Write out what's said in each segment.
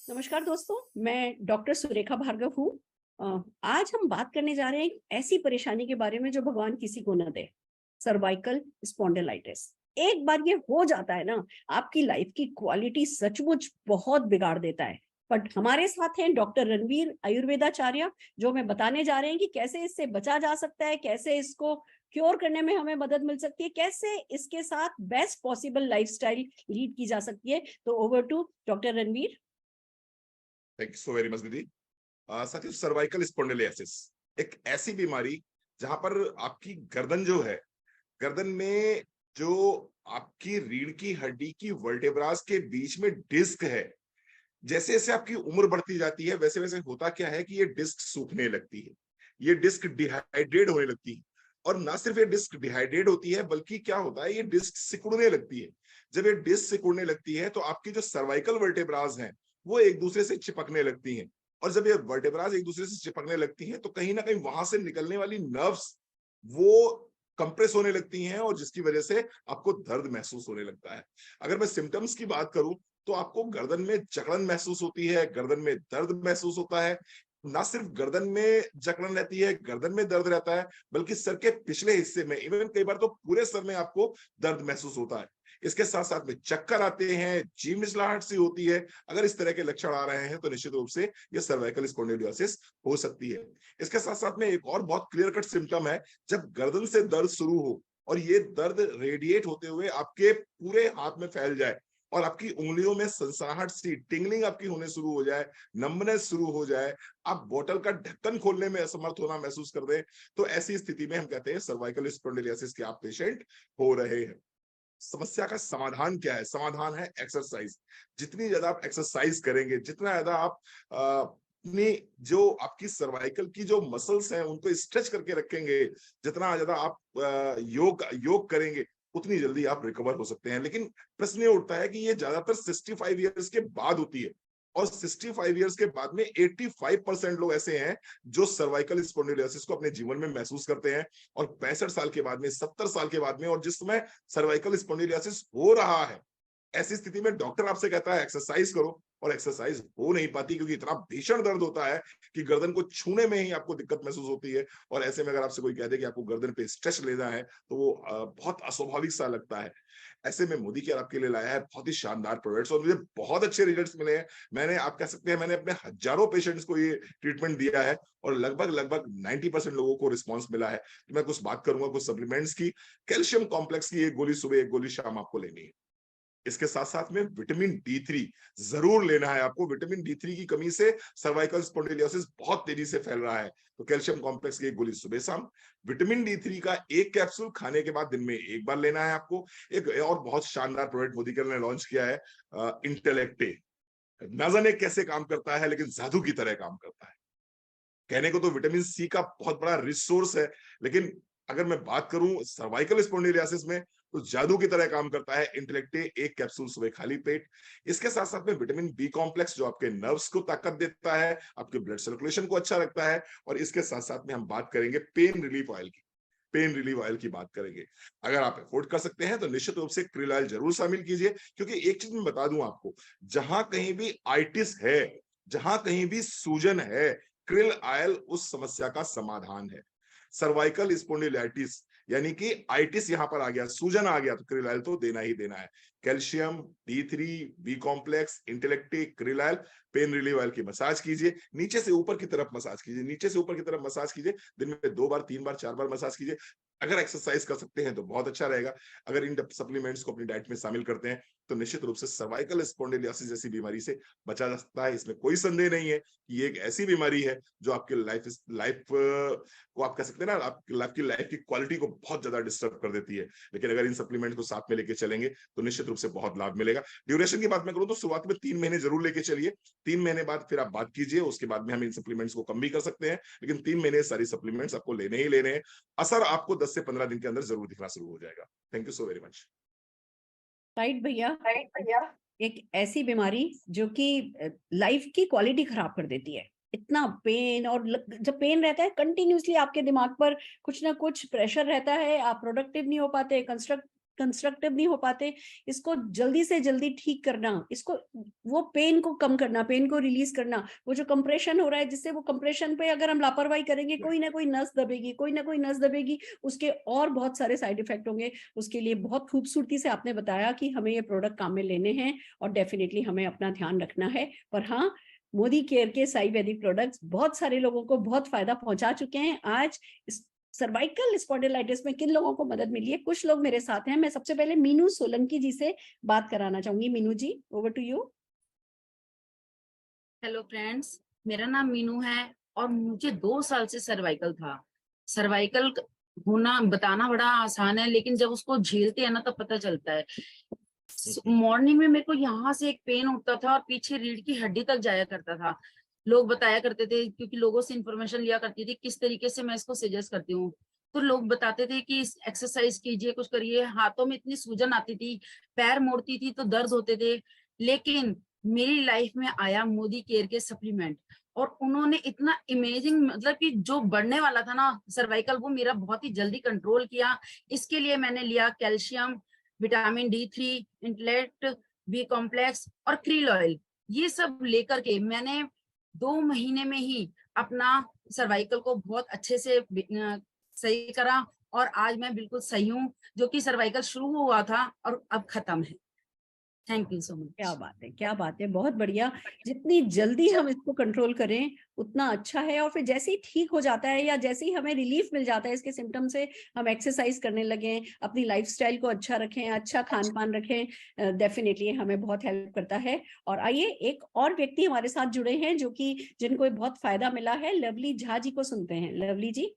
नमस्कार दोस्तों, मैं डॉक्टर सुरेखा भार्गव हूँ। आज हम बात करने जा रहे हैं एक ऐसी परेशानी के बारे में जो भगवान किसी को न दे, सर्वाइकल स्पॉन्डिलाइटिस। एक बार ये हो जाता है ना, आपकी लाइफ की क्वालिटी सचमुच बहुत बिगाड़ देता है। बट हमारे साथ हैं डॉक्टर रणवीर आयुर्वेदाचार्य, जो हमें बताने जा रहे हैं कि कैसे इससे बचा जा सकता है, कैसे इसको क्योर करने में हमें मदद मिल सकती है, कैसे इसके साथ बेस्ट पॉसिबल लाइफस्टाइल लीड की जा सकती है। तो over to doctor Ranveer. Thank you so very much दीदी। साथियों, सर्वाइकल स्पॉन्डिलियासिस एक ऐसी बीमारी जहां पर आपकी गर्दन जो है, गर्दन में जो आपकी रीढ़ की हड्डी की वर्टेब्रास के बीच में डिस्क है, जैसे जैसे आपकी उम्र बढ़ती जाती है वैसे वैसे होता क्या है कि ये डिस्क सूखने लगती है, ये डिस्क डिहाइड्रेट होने लगती है। और ना सिर्फ ये डिस्क डिहाइड्रेट होती है बल्कि क्या होता है, ये डिस्क सिकुड़ने लगती है। जब ये डिस्क सिकुड़ने लगती है तो आपकी जो सर्वाइकल वर्टेब्रास हैं वो एक दूसरे से चिपकने लगती हैं। और जब ये वर्टेब्रास एक दूसरे से चिपकने लगती हैं तो कहीं ना कहीं वहां से निकलने वाली नर्व्स वो कंप्रेस होने लगती हैं, और जिसकी वजह से आपको दर्द महसूस होने लगता है। अगर मैं सिम्टम्स की बात करूं तो आपको गर्दन में जकड़न महसूस होती है, गर्दन में दर्द महसूस होता है। ना सिर्फ गर्दन में जकड़न रहती है, गर्दन में दर्द रहता है, बल्कि सर के पिछले हिस्से में, इवन कई बार तो पूरे सर में आपको दर्द महसूस होता है। इसके साथ साथ में चक्कर आते हैं, जी मिचलाहट सी होती है। अगर इस तरह के लक्षण आ रहे हैं तो निश्चित रूप से ये सर्वाइकल स्पॉन्डिलोसिस हो सकती है। इसके साथ साथ में एक और बहुत क्लियर कट सिम्टम है, जब गर्दन से दर्द शुरू हो और ये दर्द रेडिएट होते हुए आपके पूरे हाथ में फैल जाए और आपकी उंगलियों में सनसनाहट सी टिंगलिंग आपकी होने शुरू हो जाए, नंबनेस शुरू हो जाए, आप बोतल का ढक्कन खोलने में असमर्थ होना महसूस कर दें, तो ऐसी स्थिति में हम कहते हैं सर्वाइकल स्पॉन्डिलियासिस के आप पेशेंट हो रहे हैं। समस्या का समाधान क्या है? समाधान है एक्सरसाइज। जितनी ज्यादा आप एक्सरसाइज करेंगे, जितना ज्यादा आप अपनी जो आपकी सर्वाइकल की जो मसल्स हैं उनको स्ट्रेच करके रखेंगे, जितना ज्यादा आप योग योग करेंगे, उतनी जल्दी आप रिकवर हो सकते हैं। लेकिन प्रश्न ये उठता है कि ये ज्यादातर 65 ईयर्स के बाद होती है, और 65 ईयर्स के बाद में 85% लोग ऐसे हैं जो सर्वाइकल स्पॉन्डिलोसिस को अपने जीवन में महसूस करते हैं। और 65 साल के बाद में, 70 साल के बाद में, और जिस समय सर्वाइकल स्पॉन्डिलोसिस हो रहा है, ऐसी स्थिति में डॉक्टर आपसे कहता है एक्सरसाइज करो, और एक्सरसाइज हो नहीं पाती क्योंकि इतना भीषण दर्द होता है कि गर्दन को छूने में ही आपको दिक्कत महसूस होती है। और ऐसे में अगर आपसे कोई कह दे कि आपको गर्दन पे स्ट्रेच लेना है तो वो बहुत अस्वाभाविक सा लगता है। ऐसे में मोदी केयर आपके लिए लाया है बहुत ही शानदार प्रोडक्ट्स, और मुझे बहुत अच्छे रिजल्ट्स मिले हैं। मैंने, आप कह सकते हैं, मैंने अपने हजारों पेशेंट्स को ये ट्रीटमेंट दिया है और लगभग लगभग 90% लोगों को रिस्पॉन्स मिला है। तो मैं कुछ बात करूंगा कुछ सप्लीमेंट्स की। कैल्शियम कॉम्प्लेक्स की एक गोली सुबह, एक गोली शाम आपको लेनी है। इसके साथ साथ में विटामिन डी3 जरूर लेना है आपको। विटामिन डी3 की कमी से सर्वाइकल स्पॉन्डिलोसिस बहुत तेजी से फैल रहा है, तो कैल्शियम कॉम्प्लेक्स की एक गोली सुबह शाम। विटामिन डी3 का एक कैप्सूल खाने के बाद दिन में एक बार लेना है आपको। एक और बहुत शानदार प्रोडक्ट मोदी केयर ने लॉन्च किया है, इंटेलेक्टे। ना जाने कैसे काम करता है लेकिन जादू की तरह काम करता है। कहने को तो विटामिन सी का बहुत बड़ा रिसोर्स है, लेकिन अगर मैं बात करूं सर्वाइकल स्पॉन्डिलियासिस में, तो जादू की तरह काम करता है इंटेलेक्टे। एक कैप्सूल सुबह खाली पेट। इसके साथ साथ में विटामिन बी कॉम्प्लेक्स जो आपके नर्व्स को ताकत देता है, आपके ब्लड सर्कुलेशन को अच्छा रखता है। और इसके साथ साथ में हम बात करेंगे पेन रिलीफ ऑयल की। पेन रिलीफ ऑयल की बात करेंगे। अगर आप अफोर्ड कर सकते हैं तो निश्चित रूप से क्रिल ऑयल जरूर शामिल कीजिए, क्योंकि एक चीज मैं बता दूं आपको, जहां कहीं भी आइटिस है, जहां कहीं भी सूजन है, क्रिल ऑयल उस समस्या का समाधान है। सर्वाइकल स्पॉन्डिलाइटिस यानी कि आइटिस यहां पर आ गया, सूजन आ गया, तो क्रिल ऑयल तो देना ही देना है। कैल्शियम, डी3, बी कॉम्प्लेक्स, इंटेलेक्टी, krill oil, pain relief oil की मसाज कीजिए। नीचे से ऊपर की तरफ मसाज कीजिए, नीचे से ऊपर की तरफ मसाज कीजिए। दिन में 2 बार, 3 बार, 4 बार मसाज कीजिए। अगर एक्सरसाइज कर सकते हैं तो बहुत अच्छा रहेगा। अगर इन सप्लीमेंट्स को अपनी डाइट में शामिल करते हैं तो निश्चित रूप से सर्वाइकल स्पॉन्डिलियोसिस जैसी बीमारी से बचा जा सकता है। इसमें कोई संदेह नहीं है कि ये एक ऐसी बीमारी है जो आपके लाइफ को, आप कह सकते हैं ना, आपकी लाइफ की क्वालिटी को बहुत ज्यादा डिस्टर्ब कर देती है। लेकिन अगर इन सप्लीमेंट को साथ में लेके चलेंगे तो निश्चित रूप से बहुत लाभ मिलेगा। ड्यूरेशन की बात मैं करूं तो शुरुआत में 3 महीने जरूर लेके चलिए। 3 महीने बाद फिर आप बात कीजिए, उसके बाद में हम इन सप्लीमेंट्स को कम भी कर सकते हैं, लेकिन 3 महीने सारी सप्लीमेंट्स आपको लेने ही लेने हैं। असर आपको 10 से 15 दिन के अंदर जरूर दिखना शुरू हो जाएगा। Thank you so very much. Right भैया। राइट भैया। एक ऐसी बीमारी जो कि लाइफ की क्वालिटी खराब कर देती है। इतना पेन, और जब पेन रहता है कंटिन्यूअसली आपके दिमाग पर कुछ ना कुछ प्रेशर रहता है, आप प्रोडक्टिव नहीं हो पाते, कंस्ट्रक्टिव नहीं हो पाते, इसको जल्दी से जल्दी ठीक करना, इसको वो पेन को कम करना, पेन को रिलीज करना, वो जो कंप्रेशन हो रहा है जिससे वो कंप्रेशन पे अगर हम लापरवाही करेंगे कोई ना कोई नस दबेगी, कोई ना कोई नस दबेगी, उसके और बहुत सारे साइड इफेक्ट होंगे। उसके लिए बहुत खूबसूरती से आपने बताया कि हमें ये प्रोडक्ट काम में लेने हैं और डेफिनेटली हमें अपना ध्यान रखना है। पर हाँ, मोदी केयर के साई वैदिक प्रोडक्ट्स बहुत सारे लोगों को बहुत फायदा पहुंचा चुके हैं। आज सर्वाइकल स्पॉन्डिलाइटिस में किन लोगों को मदद मिली है, कुछ लोग मेरे साथ हैं। मैं सबसे पहले मीनू सोलंकी जी से बात कराना चाहूंगी। Meenu ji, over to you. Hello friends, मेरा नाम मीनू है और मुझे 2 साल से सर्वाइकल था। सर्वाइकल होना बताना बड़ा आसान है, लेकिन जब उसको झेलते हैं ना तब पता चलता है। मॉर्निंग में मेरे को यहाँ से एक पेन होता था और पीछे रीढ़ की हड्डी तक जाया करता था। लोग बताया करते थे, क्योंकि लोगों से इंफॉर्मेशन लिया करती थी किस तरीके से मैं इसको सजेस्ट करती हूँ। तो लोग बताते थे कि एक्सरसाइज कीजिए, कुछ करिए। हाथों में इतनी सूजन आती थी, पैर मोड़ती थी तो दर्द होते थे। लेकिन मेरी लाइफ में आया मोदी केयर के सप्लीमेंट, और उन्होंने इतना इमेजिंग, मतलब कि जो बढ़ने वाला था ना सर्वाइकल, वो मेरा बहुत ही जल्दी कंट्रोल किया। इसके लिए मैंने लिया calcium, vitamin D3, Intellect, B complex और क्रील ऑयल। ये सब लेकर के मैंने 2 महीने में ही अपना सर्वाइकल को बहुत अच्छे से सही करा, और आज मैं बिल्कुल सही हूँ। जो कि सर्वाइकल शुरू हुआ था और अब खत्म है। थैंक यू सो क्या मच। बात है, क्या बात है, बहुत बढ़िया। जितनी जल्दी हम इसको कंट्रोल करें उतना अच्छा है। और फिर जैसे ही ठीक हो जाता है या जैसे ही हमें रिलीफ मिल जाता है इसके सिम्टम से, हम एक्सरसाइज करने लगे, अपनी लाइफस्टाइल को अच्छा रखें, अच्छा खान पान रखें, डेफिनेटली हमें बहुत हेल्प करता है। और आइए, एक और व्यक्ति हमारे साथ जुड़े हैं जो कि जिनको बहुत फायदा मिला है, लवली झा जी को सुनते हैं। लवली जी।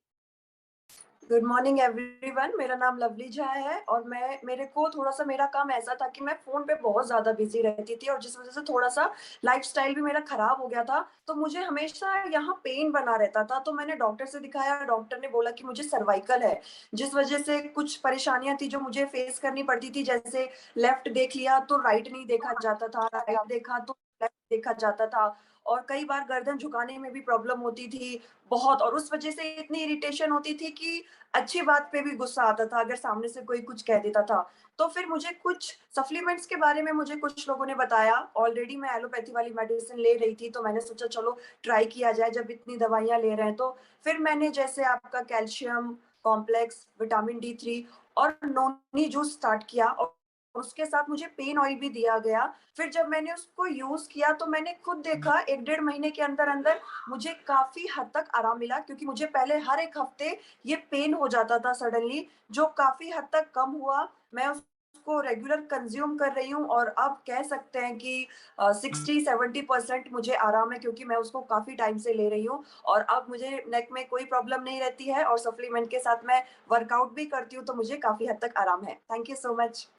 गुड मॉर्निंग एवरीवन, मेरा नाम लवली झा है और मेरे को थोड़ा सा मेरा काम ऐसा था कि मैं फोन पे बहुत ज्यादा बिजी रहती थी और जिस वजह से थोड़ा सा लाइफस्टाइल भी मेरा खराब हो गया था। तो मुझे हमेशा यहाँ पेन बना रहता था। तो मैंने डॉक्टर से दिखाया, डॉक्टर ने बोला कि मुझे सर्वाइकल है, जिस वजह से कुछ परेशानियां थी जो मुझे फेस करनी पड़ती थी। जैसे लेफ्ट देख लिया तो राइट नहीं देखा जाता था, राइट देखा तो लेफ्ट देखा जाता था, और कई बार गर्दन झुकाने में भी प्रॉब्लम होती थी बहुत। और उस वजह से इतनी इरिटेशन होती थी कि अच्छी बात पे भी गुस्सा आता था अगर सामने से कोई कुछ कह देता था। तो फिर मुझे कुछ सप्लीमेंट्स के बारे में मुझे कुछ लोगों ने बताया। ऑलरेडी मैं एलोपैथी वाली मेडिसिन ले रही थी, तो मैंने सोचा चलो ट्राई किया जाए जब इतनी दवाइयां ले रहे हैं। तो फिर मैंने जैसे आपका कैल्शियम कॉम्प्लेक्स, विटामिन D3 और नोनी जूस स्टार्ट किया, और उसके साथ मुझे पेन ऑयल भी दिया गया। फिर जब मैंने उसको यूज किया तो मैंने खुद देखा 1-1.5 महीने के अंदर अंदर मुझे काफी हद तक आराम मिला, क्योंकि मुझे पहले हर एक हफ्ते ये पेन हो जाता था सडनली, जो काफी हद तक कम हुआ। मैं उसको रेगुलर कंज्यूम कर रही हूँ और अब कह सकते हैं कि 60-70% मुझे आराम है, क्योंकि मैं उसको काफी टाइम से ले रही हूँ। और अब मुझे नेक में कोई प्रॉब्लम नहीं रहती है और सप्लीमेंट के साथ मैं वर्कआउट भी करती हूँ, तो मुझे काफी हद तक आराम है। Thank you so much.